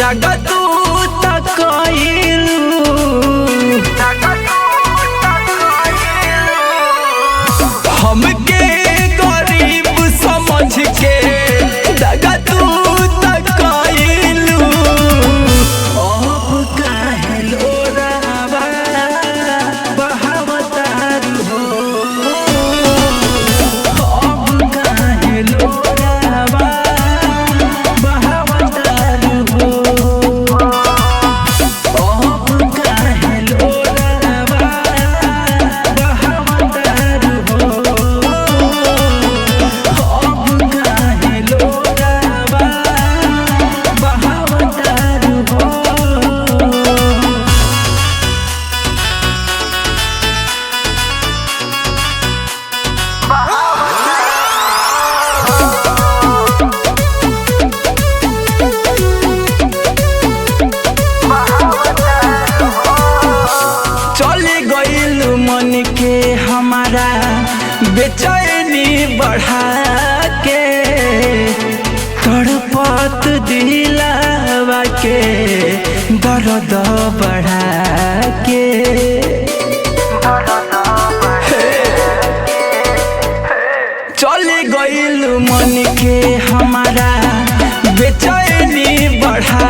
दगा तू तकइलू हमके गरीब समझ के दगा तू तकइलू। अब काहे लोरावा बहावतारू हो, अब काहे लोरावा बहावतारू हो, अब काहे लोरावा बहावतारू हो, अब काहे लोरावा बहावतारू हो। चले गइल मन के हमारा बेचैनी बढ़ा के, तड़पत दिलावा के दर्द बढ़ा के। चले गइल मन के हमारा बेचैनी बढ़ा